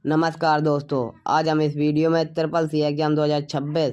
नमस्कार दोस्तों। आज हम इस वीडियो में ट्रिपल सी एग्जाम 2026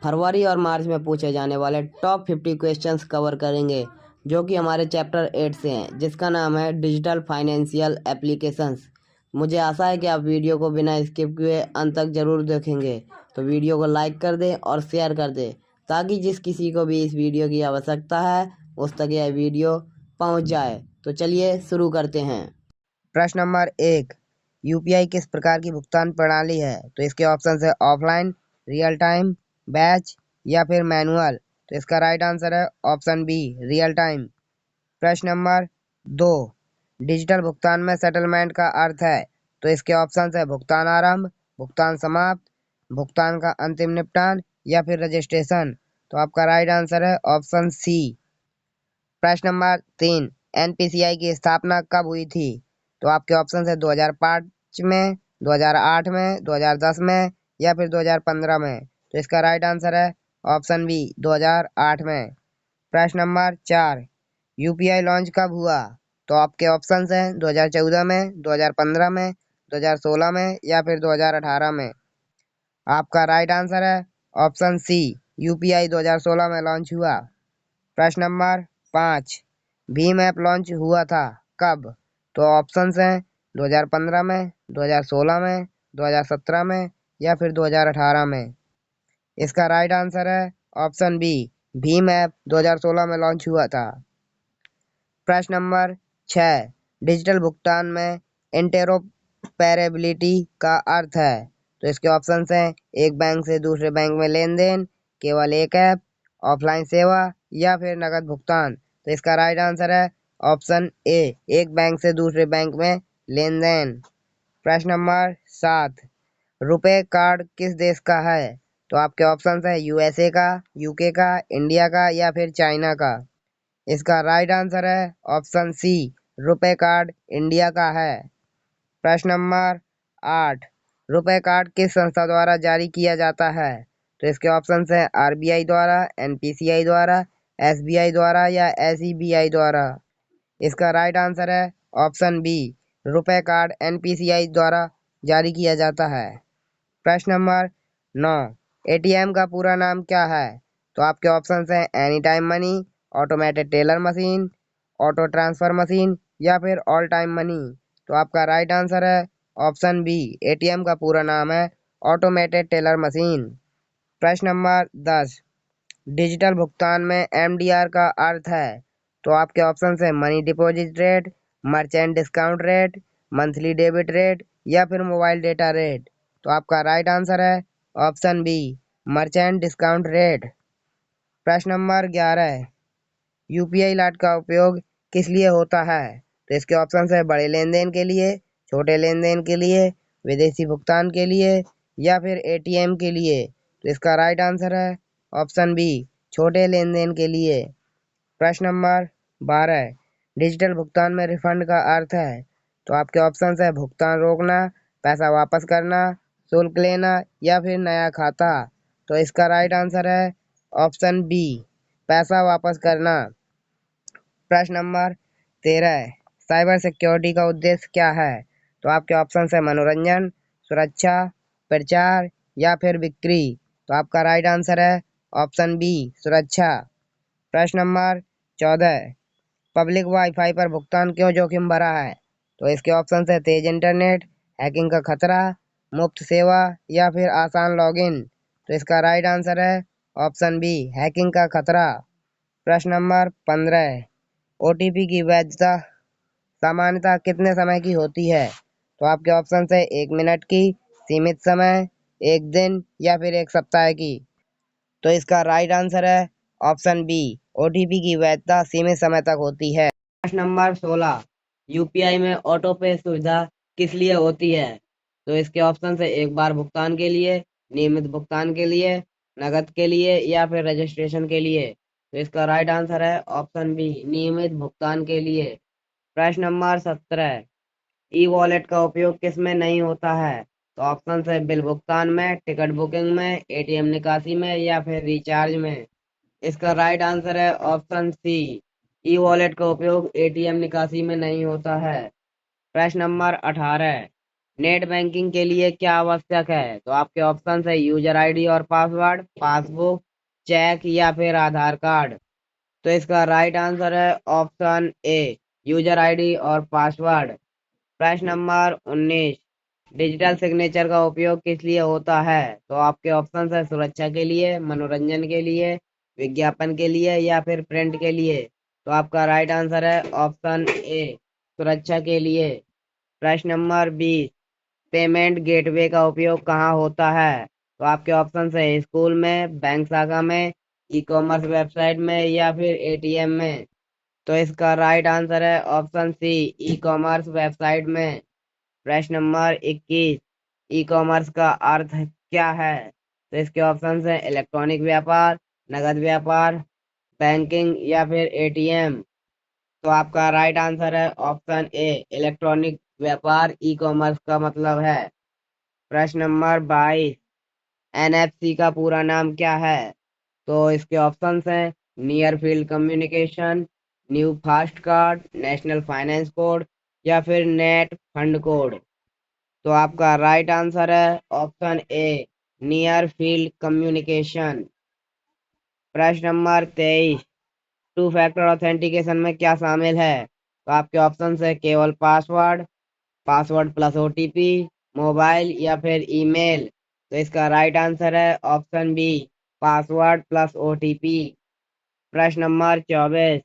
फरवरी और मार्च में पूछे जाने वाले टॉप 50 क्वेश्चंस कवर करेंगे, जो कि हमारे चैप्टर 8 से हैं, जिसका नाम है डिजिटल फाइनेंशियल एप्लीकेशंस। मुझे आशा है कि आप वीडियो को बिना स्किप किए अंत तक जरूर देखेंगे। तो वीडियो को लाइक कर दें और शेयर कर दें, ताकि जिस किसी को भी इस वीडियो की आवश्यकता है उस तक यह वीडियो पहुँच जाए। तो चलिए शुरू करते हैं। प्रश्न नंबर 1, यूपीआई किस प्रकार की भुगतान प्रणाली है? तो इसके ऑप्शन है ऑफलाइन, रियल टाइम, बैच या फिर मैनुअल। तो इसका राइट आंसर है ऑप्शन बी, रियल टाइम। प्रश्न नंबर 2, डिजिटल भुगतान में सेटलमेंट का अर्थ है? तो इसके ऑप्शन है भुगतान आरंभ, भुगतान समाप्त, भुगतान का अंतिम निपटान या फिर रजिस्ट्रेशन। तो आपका राइट आंसर है ऑप्शन सी। प्रश्न नंबर 3, एनपीसीआई की स्थापना कब हुई थी? तो आपके ऑप्शन है 2005 में, 2008 में, 2010 में या फिर 2015 में। तो इसका राइट आंसर है ऑप्शन बी, 2008 में। प्रश्न नंबर 4, यूपीआई लॉन्च कब हुआ? तो आपके ऑप्शन हैं 2014 में, 2015 में, 2016 में या फिर 2018 में। आपका राइट आंसर है ऑप्शन सी, यूपीआई 2016 में लॉन्च हुआ। प्रश्न नंबर 5, भीम ऐप लॉन्च हुआ था कब? तो ऑप्शंस हैं 2015 में, 2016 में, 2017 में या फिर 2018 में। इसका राइट आंसर है ऑप्शन बी, भीम ऐप 2016 में लॉन्च हुआ था। प्रश्न नंबर 6, डिजिटल भुगतान में इंटेरोपरेबिलिटी का अर्थ है? तो इसके ऑप्शंस हैं एक बैंक से दूसरे बैंक में लेन देन, केवल एक ऐप, ऑफलाइन सेवा या फिर नकद भुगतान। तो इसका राइट आंसर है ऑप्शन ए, एक बैंक से दूसरे बैंक में लेन देन। प्रश्न नंबर 7, रुपए कार्ड किस देश का है? तो आपके ऑप्शंस है यूएसए का, यूके का, इंडिया का या फिर चाइना का। इसका राइट आंसर है ऑप्शन सी, रुपए कार्ड इंडिया का है। प्रश्न नंबर 8, रुपए कार्ड किस संस्था द्वारा जारी किया जाता है? तो इसके ऑप्शन हैं आरबीआई द्वारा, एनपीसीआई द्वारा, एसबीआई द्वारा या एसईबीआई द्वारा। इसका राइट आंसर है ऑप्शन बी, रुपए कार्ड एनपीसीआई द्वारा जारी किया जाता है। प्रश्न नंबर 9, एटीएम का पूरा नाम क्या है? तो आपके ऑप्शन हैं any time money, automated teller machine, auto transfer machine या फिर ऑल टाइम मनी। तो आपका राइट आंसर है ऑप्शन बी, एटीएम का पूरा नाम है ऑटोमेटेड टेलर मशीन। प्रश्न नंबर 10, डिजिटल भुगतान में एमडीआर का अर्थ है? तो आपके ऑप्शन है money deposit rate, merchant discount rate, monthly debit rate या फिर मोबाइल डेटा रेट। तो आपका राइट आंसर है option B, merchant discount rate. प्रश्न नंबर 11, यूपीआई लाट का उपयोग किस लिए होता है? तो इसके ऑप्शन है बड़े लेन देन के लिए, छोटे लेन देन के लिए, विदेशी भुगतान के लिए या फिर एटीएम के लिए। तो इसका राइट आंसर है ऑप्शन बी, छोटे लेन देन के लिए। प्रश्न नंबर 12, डिजिटल भुगतान में रिफंड का अर्थ है? तो आपके ऑप्शन है भुगतान रोकना, पैसा वापस करना, शुल्क लेना या फिर नया खाता। तो इसका राइट आंसर है ऑप्शन बी, पैसा वापस करना। प्रश्न नंबर 13, साइबर सिक्योरिटी का उद्देश्य क्या है? तो आपके ऑप्शन है मनोरंजन, सुरक्षा, प्रचार या फिर बिक्री। तो आपका राइट आंसर है ऑप्शन बी, सुरक्षा। प्रश्न नंबर 14, पब्लिक वाईफाई पर भुगतान क्यों जोखिम भरा है? तो इसके ऑप्शन है तेज इंटरनेट, हैकिंग का खतरा, मुफ्त सेवा या फिर आसान लॉगिन। तो इसका राइट आंसर है ऑप्शन बी, हैकिंग का खतरा। प्रश्न नंबर 15, ओटीपी की वैधता सामान्यतः कितने समय की होती है? तो आपके ऑप्शन है 1 मिनट की, सीमित समय, 1 दिन या फिर 1 सप्ताह की। तो इसका राइट आंसर है ऑप्शन बी, ओटीपी की वैधता सीमित समय तक होती है। प्रश्न नंबर 16, यूपीआई में ऑटो पे सुविधा किस लिए होती है? तो इसके ऑप्शन है एक बार भुगतान के लिए, नियमित भुगतान के लिए, नकद के लिए या फिर रजिस्ट्रेशन के लिए। तो इसका राइट आंसर है ऑप्शन बी, नियमित भुगतान के लिए। प्रश्न नंबर 17, ई वॉलेट का उपयोग किस में नहीं होता है? तो ऑप्शन है बिल भुगतान में, टिकट बुकिंग में, एटीएम निकासी में या फिर रिचार्ज में। इसका राइट आंसर है ऑप्शन सी, ई वॉलेट का उपयोग एटीएम निकासी में नहीं होता है। प्रश्न नंबर 18, नेट बैंकिंग के लिए क्या आवश्यक है? तो आपके ऑप्शन है यूजर आईडी और पासवर्ड, पासबुक, चेक या फिर आधार कार्ड। तो इसका राइट आंसर है ऑप्शन ए, यूजर आईडी और पासवर्ड। प्रश्न नंबर 19, डिजिटल सिग्नेचर का उपयोग किस लिए होता है? तो आपके ऑप्शन है सुरक्षा के लिए, मनोरंजन के लिए, विज्ञापन के लिए या फिर प्रिंट के लिए। तो आपका राइट आंसर है ऑप्शन ए, सुरक्षा के लिए। प्रश्न नंबर 20, पेमेंट गेटवे का उपयोग कहाँ होता है? तो आपके ऑप्शन है स्कूल में, बैंक शाखा में, ई कॉमर्स वेबसाइट में या फिर एटीएम में। तो इसका राइट आंसर है option C, e commerce website में। प्रश्न नंबर 21, ई कॉमर्स का अर्थ क्या है? तो इसके ऑप्शन है इलेक्ट्रॉनिक व्यापार, नगद व्यापार, बैंकिंग या फिर एटीएम। तो आपका राइट आंसर है ऑप्शन ए, इलेक्ट्रॉनिक व्यापार ई कॉमर्स का मतलब है। प्रश्न नंबर 22, एनएफसी का पूरा नाम क्या है? तो इसके ऑप्शंस हैं near field communication, new fast card, national finance code या फिर नेट फंड कोड। तो आपका राइट आंसर है option A, near field communication. प्रश्न नंबर 23, टू फैक्टर ऑथेंटिकेशन में क्या शामिल है? तो आपके ऑप्शन है केवल password, password plus OTP, mobile या फिर ईमेल। तो इसका राइट आंसर है option B, password plus OTP. प्रश्न नंबर 24,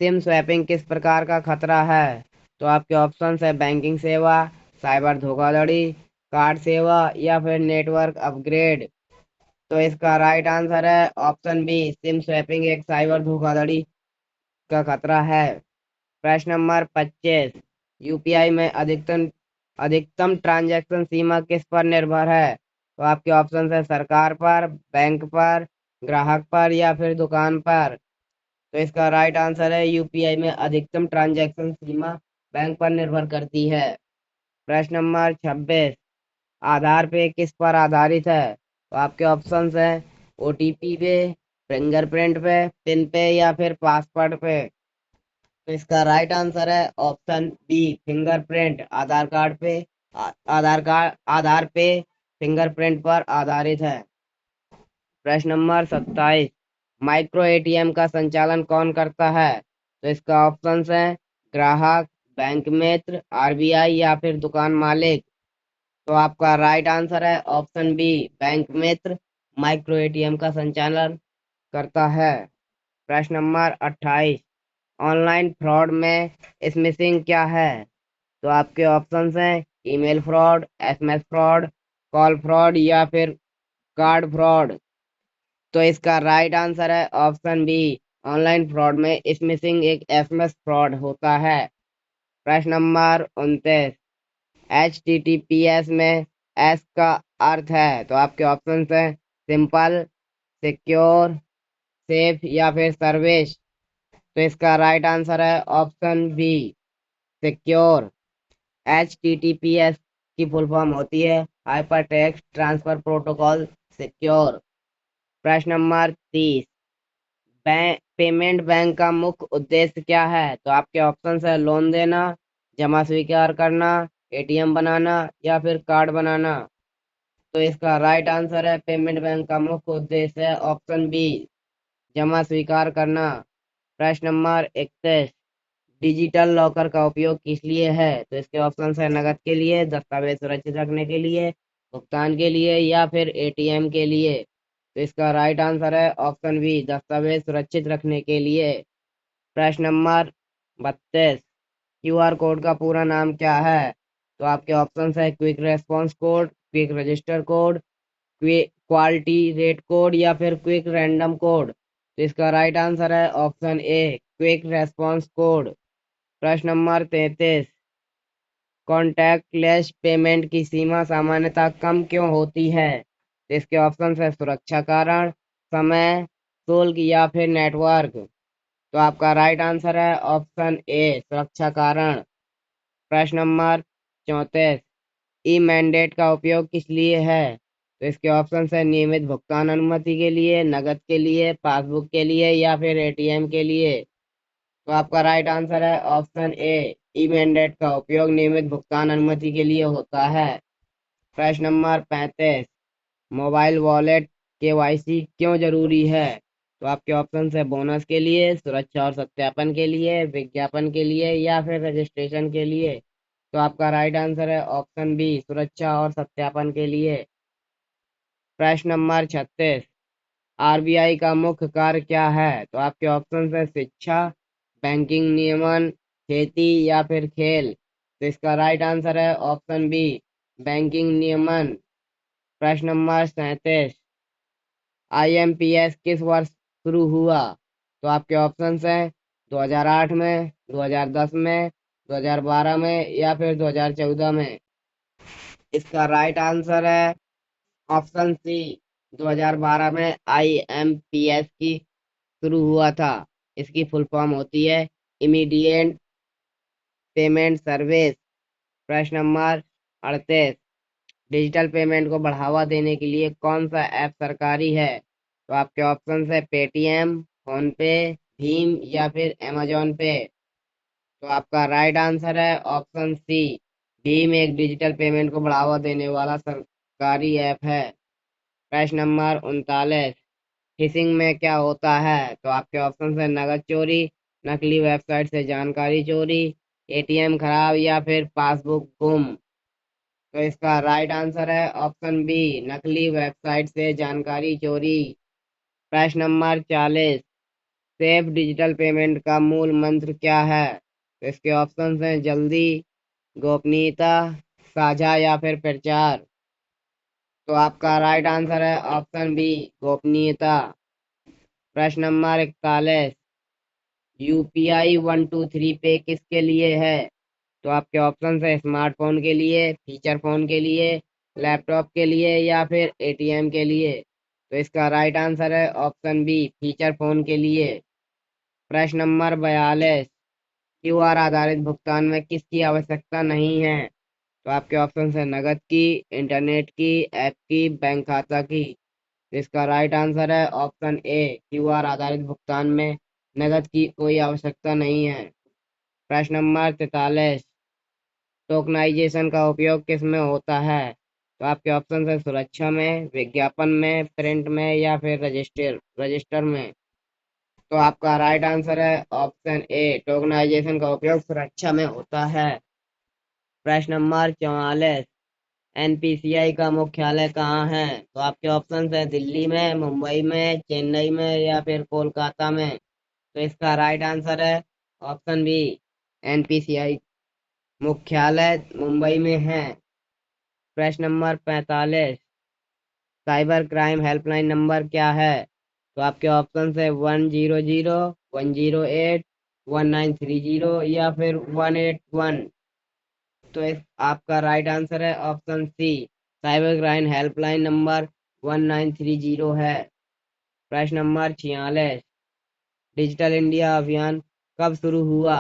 सिम स्वैपिंग किस प्रकार का खतरा है? तो आपके ऑप्शन है बैंकिंग सेवा, साइबर धोखाधड़ी, कार्ड सेवा या फिर नेटवर्क अपग्रेड। तो इसका राइट आंसर है ऑप्शन बी, सिम स्वैपिंग एक साइबर धोखाधड़ी का खतरा है। प्रश्न नंबर 25, यूपीआई में अधिकतम अधिकतम ट्रांजैक्शन सीमा किस पर निर्भर है? तो आपके ऑप्शन है सरकार पर, बैंक पर, ग्राहक पर या फिर दुकान पर। तो इसका राइट आंसर है यूपीआई में अधिकतम ट्रांजैक्शन सीमा बैंक पर निर्भर करती है। प्रश्न नंबर 26, आधार पे किस पर आधारित है? तो आपके ऑप्शंस हैं ओटीपी पे, फिंगरप्रिंट पे, पिन पे या फिर पासवर्ड पे। तो इसका राइट आंसर है ऑप्शन बी, फिंगरप्रिंट। आधार पे फिंगरप्रिंट पर आधारित है। प्रश्न नंबर 27, माइक्रो एटीएम का संचालन कौन करता है? तो इसका ऑप्शन है ग्राहक, बैंक मित्र, आरबीआई या फिर दुकान मालिक। तो आपका राइट आंसर है ऑप्शन बी, बैंक मित्र माइक्रो एटीएम का संचालन करता है। प्रश्न नंबर 28, ऑनलाइन फ्रॉड में स्मिशिंग क्या है? तो आपके ऑप्शंस हैं email fraud, SMS fraud, call fraud या फिर कार्ड फ्रॉड। तो इसका राइट आंसर है ऑप्शन बी, ऑनलाइन फ्रॉड में स्मिशिंग एक एसएमएस फ्रॉड होता है। प्रश्न नंबर 29, HTTPS में एस का अर्थ है? तो आपके ऑप्शन हैं सिंपल, सिक्योर, सेफ या फिर सर्विस। तो इसका राइट आंसर है ऑप्शन बी, सिक्योर। HTTPS की फुल फॉर्म होती है hyper text transfer protocol secure. प्रश्न नंबर 30, पेमेंट बैंक का मुख्य उद्देश्य क्या है? तो आपके ऑप्शन है लोन देना, जमा स्वीकार करना, एटीएम बनाना या फिर कार्ड बनाना। तो इसका राइट आंसर है पेमेंट बैंक का मुख्य उद्देश्य है ऑप्शन बी, जमा स्वीकार करना। प्रश्न नंबर 31, डिजिटल लॉकर का उपयोग किस लिए है? तो इसके ऑप्शन है नकद के लिए, दस्तावेज सुरक्षित रखने के लिए, भुगतान के लिए या फिर एटीएम के लिए। तो इसका राइट आंसर है ऑप्शन बी, दस्तावेज सुरक्षित रखने के लिए। प्रश्न नंबर 32, क्यूआर कोड का पूरा नाम क्या है? तो आपके ऑप्शन है quick response code, quick register code, quick quality rate code या फिर क्विक रैंडम कोड। तो इसका राइट आंसर है ऑप्शन ए, क्विक रेस्पॉन्स कोड। प्रश्न नंबर 33, कॉन्टैक्टलेस पेमेंट की सीमा सामान्यतः कम क्यों होती है? तो इसके ऑप्शन है सुरक्षा कारण, समय, शुल्क या फिर नेटवर्क। तो आपका राइट आंसर है ऑप्शन ए, सुरक्षा कारण। प्रश्न नंबर 34, ई मैंडेट का उपयोग किस लिए है? तो इसके ऑप्शन है नियमित भुगतान अनुमति के लिए, नकद के लिए, पासबुक के लिए या फिर एटीएम के लिए। तो आपका राइट आंसर है ऑप्शन ए, ई मैंडेट का उपयोग नियमित भुगतान अनुमति के लिए होता है। प्रश्न नंबर 35, मोबाइल वॉलेट केवाईसी क्यों जरूरी है? तो आपके ऑप्शन है बोनस के लिए, सुरक्षा और सत्यापन के लिए, विज्ञापन के लिए या फिर रजिस्ट्रेशन के लिए। तो आपका राइट आंसर है ऑप्शन बी, सुरक्षा और सत्यापन के लिए। प्रश्न नंबर 36, आरबीआई का मुख्य कार्य क्या है? तो आपके ऑप्शन है शिक्षा, बैंकिंग नियमन, खेती या फिर खेल। तो इसका राइट आंसर है ऑप्शन बी, बैंकिंग नियमन। प्रश्न नंबर 37, आईएमपीएस किस वर्ष शुरू हुआ? तो आपके ऑप्शन हैं 2008 में, 2010 में, 2012 में या फिर 2014 में। इसका राइट आंसर है ऑप्शन सी, 2012 में आईएमपीएस की शुरू हुआ था। इसकी फुल फॉर्म होती है इमीडिएट पेमेंट सर्विस। प्रश्न नंबर 38, डिजिटल पेमेंट को बढ़ावा देने के लिए कौन सा ऐप सरकारी है? तो आपके ऑप्शन है पेटीएम, फोन पे, भीम या फिर अमेजोन पे। तो आपका राइट आंसर है ऑप्शन सी, भीम एक डिजिटल पेमेंट को बढ़ावा देने वाला सरकारी ऐप है। प्रश्न नंबर 39, फिशिंग में क्या होता है? तो आपके ऑप्शन है नकद चोरी, नकली वेबसाइट से जानकारी चोरी, एटीएम खराब या फिर पासबुक गुम। तो इसका राइट आंसर है ऑप्शन बी, नकली वेबसाइट से जानकारी चोरी। प्रश्न नंबर 40, सेफ डिजिटल पेमेंट का मूल मंत्र क्या है? तो इसके ऑप्शन हैं जल्दी, गोपनीयता, साझा या फिर प्रचार। तो आपका राइट आंसर है ऑप्शन बी, गोपनीयता। प्रश्न नंबर 41, यूपीआई 123 पे किसके लिए है? तो आपके ऑप्शन है स्मार्टफोन के लिए, फीचर फोन के लिए, लैपटॉप के लिए या फिर एटीएम के लिए। तो इसका राइट आंसर है ऑप्शन बी, फीचर फोन के लिए। प्रश्न नंबर 42, क्यूआर आधारित भुगतान में किसकी आवश्यकता नहीं है? तो आपके ऑप्शन है नकद की, इंटरनेट की, ऐप की, बैंक खाता की। तो इसका राइट आंसर है ऑप्शन ए, क्यूआर आधारित भुगतान में नकद की कोई आवश्यकता नहीं है। प्रश्न नंबर 43, टोकनाइजेशन का उपयोग किस में होता है? तो आपके ऑप्शन है सुरक्षा में, विज्ञापन में, प्रिंट में या फिर रजिस्टर रजिस्टर में। तो आपका राइट आंसर है ऑप्शन ए, टोकनाइजेशन का उपयोग सुरक्षा में होता है। प्रश्न नंबर 44, एनपीसीआई का मुख्यालय कहाँ है? तो आपके ऑप्शन है दिल्ली में, मुंबई में, चेन्नई में या फिर कोलकाता में। तो इसका राइट आंसर है ऑप्शन बी, एनपीसीआई मुख्यालय मुंबई में है। प्रश्न number 45, cyber crime helpline number क्या है? तो आपके ऑप्शन है 100, 108, 1930 या फिर 181। तो इस आपका राइट आंसर है option C, cyber crime helpline number 1930 है। प्रश्न नंबर 46, डिजिटल इंडिया अभियान कब शुरू हुआ?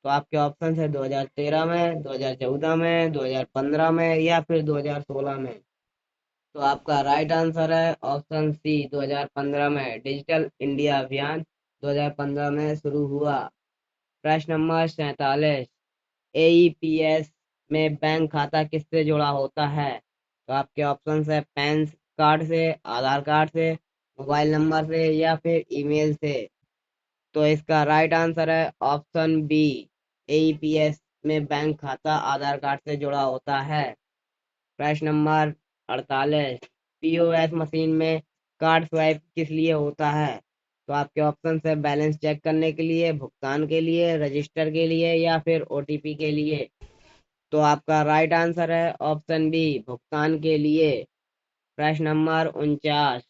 तो आपके ऑप्शन है 2013 में, 2014 में, 2015 में या फिर 2016 में। तो आपका राइट आंसर है ऑप्शन सी, 2015 में। डिजिटल इंडिया अभियान 2015 में शुरू हुआ। प्रश्न नंबर 47, एईपीएस में बैंक खाता किससे जुड़ा होता है? तो आपके ऑप्शन है पैन कार्ड से, आधार कार्ड से, मोबाइल नंबर से या फिर ईमेल से। तो इसका राइट आंसर है ऑप्शन बी, एईपीएस में बैंक खाता आधार कार्ड से जुड़ा होता है। प्रश्न नंबर 48, पीओएस मशीन में कार्ड स्वाइप किस लिए होता है? तो आपके ऑप्शन है बैलेंस चेक करने के लिए, भुगतान के लिए, रजिस्टर के लिए या फिर ओटीपी के लिए। तो आपका राइट आंसर है ऑप्शन बी, भुगतान के लिए। प्रश्न नंबर 49,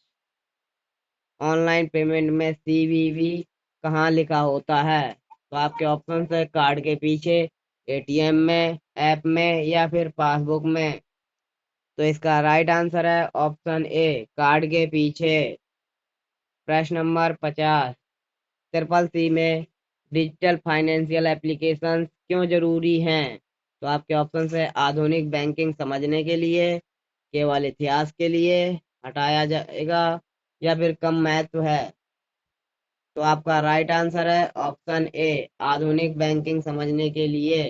ऑनलाइन पेमेंट में सीवीवी कहाँ लिखा होता है? तो आपके ऑप्शन है कार्ड के पीछे, एटीएम में, ऐप में या फिर पासबुक में। तो इसका राइट आंसर है ऑप्शन ए, कार्ड के पीछे। प्रश्न नंबर 50, ट्रिपल सी में डिजिटल फाइनेंशियल एप्लीकेशन क्यों जरूरी हैं? तो आपके ऑप्शन है आधुनिक बैंकिंग समझने के लिए, केवल इतिहास के लिए, हटाया जाएगा या फिर कम महत्व है। तो आपका राइट आंसर है ऑप्शन ए। आधुनिक बैंकिंग समझने के लिए